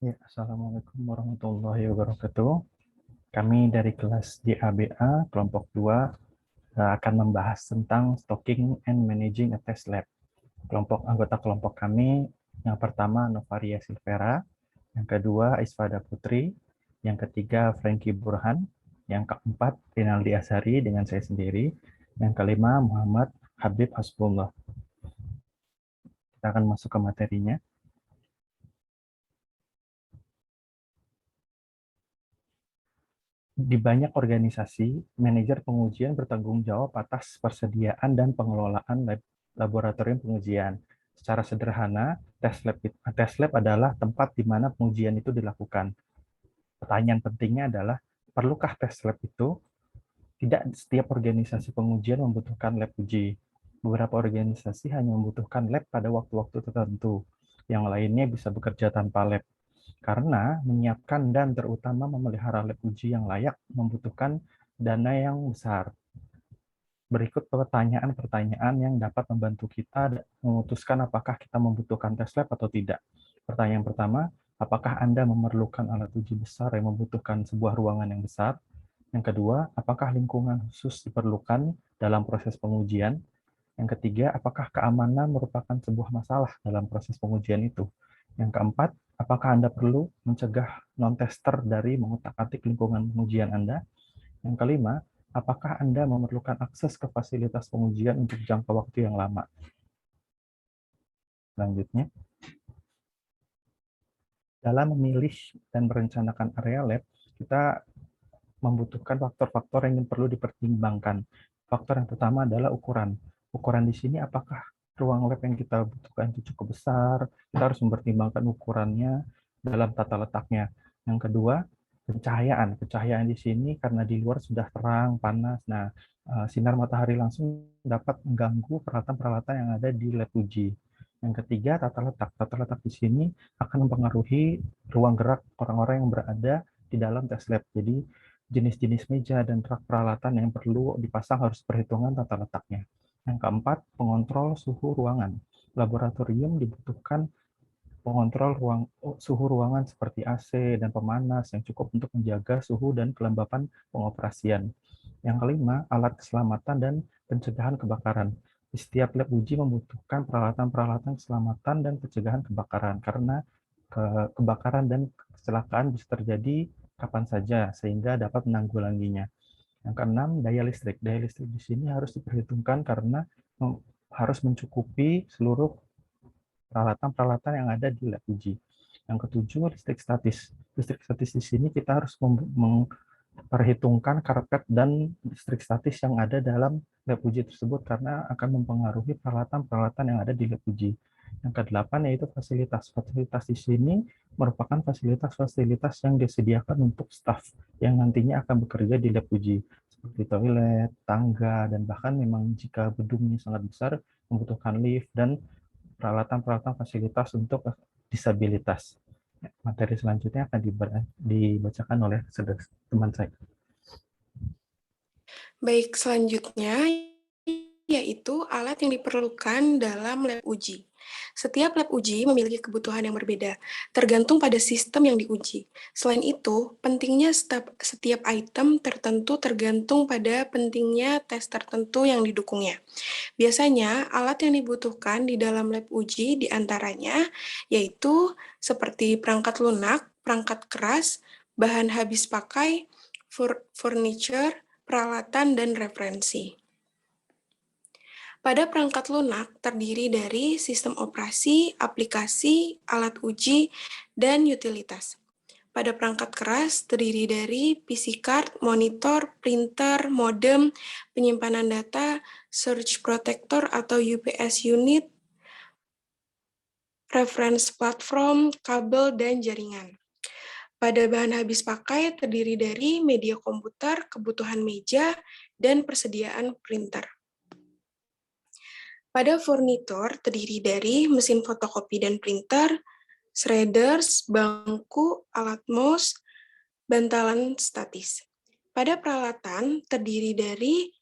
Ya, Assalamualaikum warahmatullahi wabarakatuh. Kami dari kelas JABA kelompok 2 akan membahas tentang Stocking and Managing a Test Lab. Anggota kelompok kami yang pertama Novaria Silvera, yang kedua Isfada Putri, yang ketiga Frankie Burhan, yang keempat Rinaldi Azhari dengan saya sendiri, yang kelima Muhammad Habib Hasbullah. Kita akan masuk ke materinya. Di banyak organisasi, manajer pengujian bertanggung jawab atas persediaan dan pengelolaan laboratorium pengujian. Secara sederhana, tes lab adalah tempat di mana pengujian itu dilakukan. Pertanyaan pentingnya adalah, perlukah tes lab itu? Tidak setiap organisasi pengujian membutuhkan lab uji. Beberapa organisasi hanya membutuhkan lab pada waktu-waktu tertentu. Yang lainnya bisa bekerja tanpa lab. Karena menyiapkan dan terutama memelihara lab uji yang layak membutuhkan dana yang besar. Berikut pertanyaan-pertanyaan yang dapat membantu kita memutuskan apakah kita membutuhkan tes lab atau tidak. Pertanyaan pertama, apakah Anda memerlukan alat uji besar yang membutuhkan sebuah ruangan yang besar? Yang kedua, apakah lingkungan khusus diperlukan dalam proses pengujian? Yang ketiga, apakah keamanan merupakan sebuah masalah dalam proses pengujian itu? Yang keempat, apakah Anda perlu mencegah non-tester dari mengutak-atik lingkungan pengujian Anda? Yang kelima, apakah Anda memerlukan akses ke fasilitas pengujian untuk jangka waktu yang lama? Selanjutnya, dalam memilih dan merencanakan area lab, kita membutuhkan faktor-faktor yang perlu dipertimbangkan. Faktor yang pertama adalah ukuran. Ukuran di sini apakah ruang lab yang kita butuhkan itu cukup besar, kita harus mempertimbangkan ukurannya dalam tata letaknya. Yang kedua, pencahayaan. Pencahayaan di sini karena di luar sudah terang, panas. Nah, sinar matahari langsung dapat mengganggu peralatan-peralatan yang ada di lab uji. Yang ketiga, tata letak. Tata letak di sini akan mempengaruhi ruang gerak orang-orang yang berada di dalam tes lab. Jadi, jenis-jenis meja dan rak peralatan yang perlu dipasang harus perhitungan tata letaknya. Yang keempat, pengontrol suhu ruangan. Laboratorium dibutuhkan pengontrol suhu ruangan seperti AC dan pemanas yang cukup untuk menjaga suhu dan kelembapan pengoperasian. Yang kelima, alat keselamatan dan pencegahan kebakaran. Di setiap lab uji membutuhkan peralatan-peralatan keselamatan dan pencegahan kebakaran karena kebakaran dan kecelakaan bisa terjadi kapan saja sehingga dapat menanggulanginya. Yang keenam, daya listrik. Daya listrik di sini harus diperhitungkan karena harus mencukupi seluruh peralatan-peralatan yang ada di lab uji. Yang ketujuh, listrik statis. Listrik statis di sini kita harus memperhitungkan karpet dan listrik statis yang ada dalam lab uji tersebut karena akan mempengaruhi peralatan-peralatan yang ada di lab uji. Yang kedelapan yaitu fasilitas. Fasilitas di sini merupakan fasilitas-fasilitas yang disediakan untuk staf yang nantinya akan bekerja di lab uji seperti toilet, tangga, dan bahkan memang jika gedungnya sangat besar membutuhkan lift dan peralatan-peralatan fasilitas untuk disabilitas. Materi selanjutnya akan dibacakan oleh teman saya. Baik, selanjutnya yaitu alat yang diperlukan dalam lab uji. Setiap lab uji memiliki kebutuhan yang berbeda, tergantung pada sistem yang diuji. Selain itu, pentingnya setiap item tertentu tergantung pada pentingnya tes tertentu yang didukungnya. Biasanya, alat yang dibutuhkan di dalam lab uji diantaranya yaitu seperti perangkat lunak, perangkat keras, bahan habis pakai, furniture, peralatan, dan referensi. Pada perangkat lunak terdiri dari sistem operasi, aplikasi, alat uji, dan utilitas. Pada perangkat keras terdiri dari PC card, monitor, printer, modem, penyimpanan data, surge protector atau UPS unit, reference platform, kabel, dan jaringan. Pada bahan habis pakai terdiri dari media komputer, kebutuhan meja, dan persediaan printer. Pada furnitur terdiri dari mesin fotokopi dan printer, shredders, bangku, alat mouse, bantalan statis. Pada peralatan terdiri dari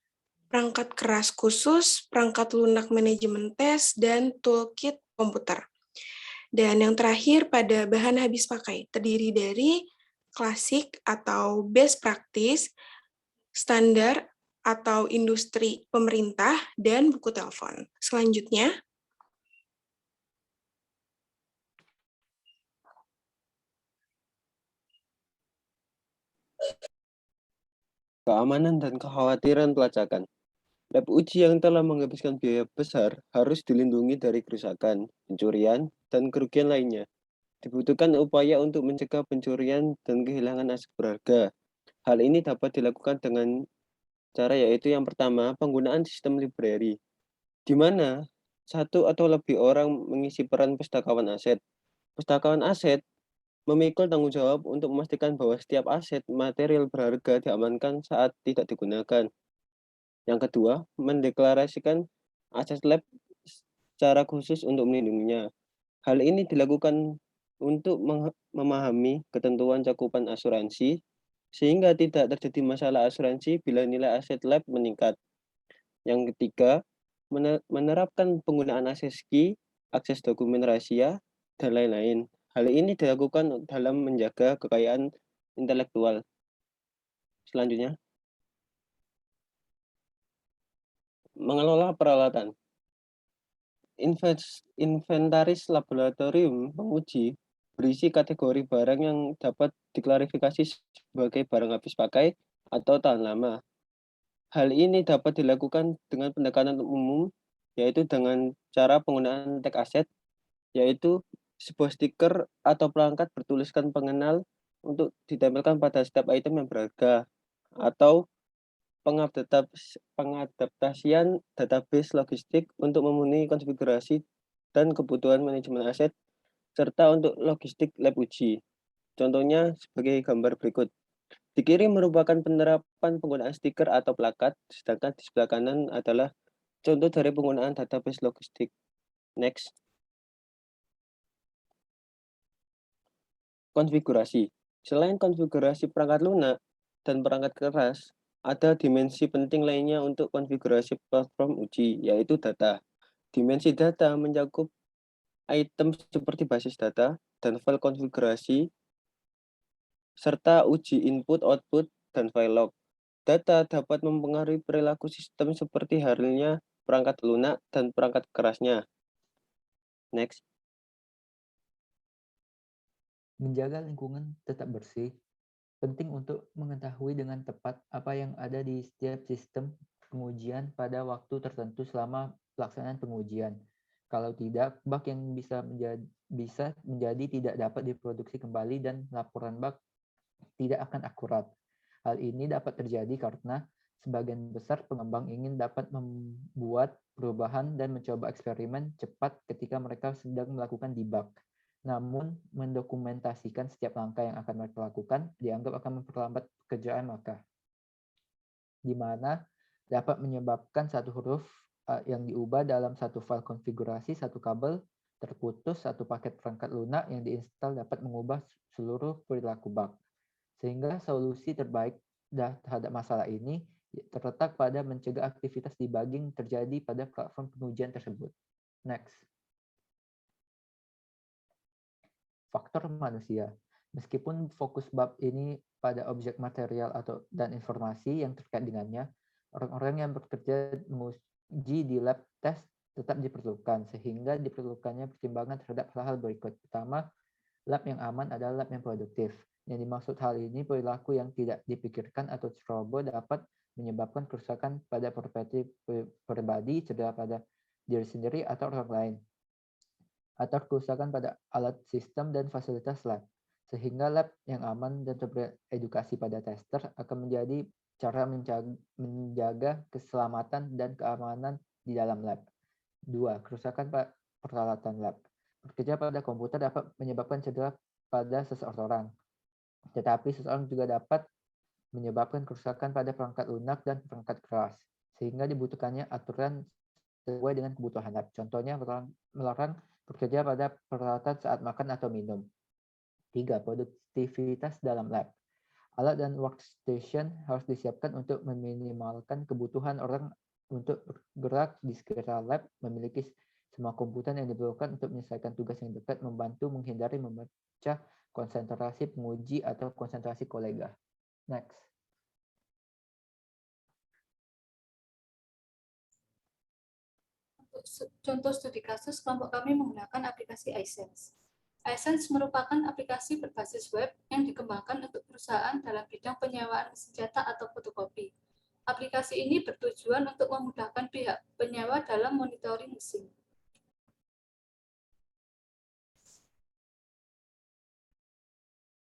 perangkat keras khusus, perangkat lunak manajemen tes, dan toolkit komputer. Dan yang terakhir pada bahan habis pakai, terdiri dari klasik atau best practice, standar atau industri pemerintah, dan buku telepon. Selanjutnya, keamanan dan kekhawatiran pelacakan. Lab uji yang telah menghabiskan biaya besar harus dilindungi dari kerusakan, pencurian, dan kerugian lainnya. Dibutuhkan upaya untuk mencegah pencurian dan kehilangan aset berharga. Hal ini dapat dilakukan dengan cara yaitu yang pertama, penggunaan sistem library, di mana satu atau lebih orang mengisi peran pustakawan aset. Pustakawan aset memikul tanggung jawab untuk memastikan bahwa setiap aset material berharga diamankan saat tidak digunakan. Yang kedua, mendeklarasikan aset lab secara khusus untuk melindunginya. Hal ini dilakukan untuk memahami ketentuan cakupan asuransi, sehingga tidak terjadi masalah asuransi bila nilai aset lab meningkat. Yang ketiga, menerapkan penggunaan akses key, akses dokumen rahasia, dan lain-lain. Hal ini dilakukan dalam menjaga kekayaan intelektual. Selanjutnya, mengelola peralatan. Inventaris laboratorium penguji berisi kategori barang yang dapat diklarifikasi sebagai barang habis pakai atau tahan lama. Hal ini dapat dilakukan dengan pendekatan umum, yaitu dengan cara penggunaan tag aset, yaitu sebuah stiker atau perangkat bertuliskan pengenal untuk ditempelkan pada setiap item yang berharga, atau pengadaptasian database logistik untuk memenuhi konfigurasi dan kebutuhan manajemen aset, serta untuk logistik lab uji. Contohnya sebagai gambar berikut. Di kiri merupakan penerapan penggunaan stiker atau plakat, sedangkan di sebelah kanan adalah contoh dari penggunaan database logistik. Next. Konfigurasi. Selain konfigurasi perangkat lunak dan perangkat keras, ada dimensi penting lainnya untuk konfigurasi platform uji, yaitu data. Dimensi data mencakup item seperti basis data dan file konfigurasi, serta uji input, output, dan file log. Data dapat mempengaruhi perilaku sistem seperti halnya perangkat lunak dan perangkat kerasnya. Next. Menjaga lingkungan tetap bersih penting untuk mengetahui dengan tepat apa yang ada di setiap sistem pengujian pada waktu tertentu selama pelaksanaan pengujian. Kalau tidak, bug yang bisa menjadi tidak dapat diproduksi kembali dan laporan bug tidak akan akurat. Hal ini dapat terjadi karena sebagian besar pengembang ingin dapat membuat perubahan dan mencoba eksperimen cepat ketika mereka sedang melakukan debug. Namun, mendokumentasikan setiap langkah yang akan mereka lakukan dianggap akan memperlambat pekerjaan mereka, di mana dapat menyebabkan satu huruf yang diubah dalam satu file konfigurasi, satu kabel terputus, satu paket perangkat lunak yang diinstal dapat mengubah seluruh perilaku bug. Sehingga solusi terbaik terhadap masalah ini terletak pada mencegah aktivitas debugging terjadi pada platform pengujian tersebut. Next. Faktor manusia. Meskipun fokus bab ini pada objek material dan informasi yang terkait dengannya, orang-orang yang bekerja menguji di lab test tetap diperlukan, sehingga diperlukannya pertimbangan terhadap hal-hal berikut. Pertama, lab yang aman adalah lab yang produktif. Yang dimaksud hal ini, perilaku yang tidak dipikirkan atau ceroboh dapat menyebabkan kerusakan pada properti pribadi, cedera pada diri sendiri atau orang lain, atau kerusakan pada alat sistem dan fasilitas lab. Sehingga lab yang aman dan teredukasi pada tester akan menjadi cara menjaga keselamatan dan keamanan di dalam lab. 2. Kerusakan peralatan lab. Bekerja pada komputer dapat menyebabkan cedera pada seseorang, tetapi seseorang juga dapat menyebabkan kerusakan pada perangkat lunak dan perangkat keras, sehingga dibutuhkannya aturan sesuai dengan kebutuhan lab. Contohnya melarang bekerja pada peralatan saat makan atau minum. 3. Produktivitas dalam lab. Alat dan workstation harus disiapkan untuk meminimalkan kebutuhan orang untuk bergerak di sekitar lab, memiliki Semua komputer yang diperlukan untuk menyelesaikan tugas yang dekat membantu menghindari memecah konsentrasi penguji atau konsentrasi kolega. Next. Untuk contoh studi kasus, kelompok kami menggunakan aplikasi iSense. iSense merupakan aplikasi berbasis web yang dikembangkan untuk perusahaan dalam bidang penyewaan senjata atau fotokopi. Aplikasi ini bertujuan untuk memudahkan pihak penyewa dalam monitoring mesin.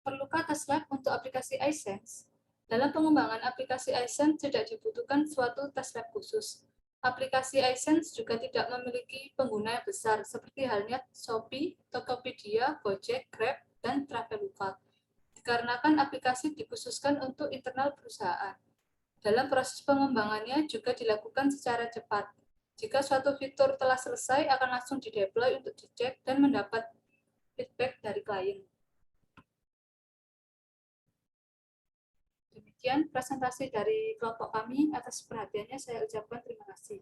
Perlukah tes lab untuk aplikasi iSense? Dalam pengembangan aplikasi iSense tidak dibutuhkan suatu tes lab khusus. Aplikasi iSense juga tidak memiliki pengguna yang besar, seperti halnya Shopee, Tokopedia, Gojek, Grab, dan Traveloka. Dikarenakan aplikasi dikhususkan untuk internal perusahaan. Dalam proses pengembangannya juga dilakukan secara cepat. Jika suatu fitur telah selesai, akan langsung dideploy untuk dicek dan mendapat feedback dari klien. Demikian presentasi dari kelompok kami. Atas perhatiannya saya ucapkan terima kasih.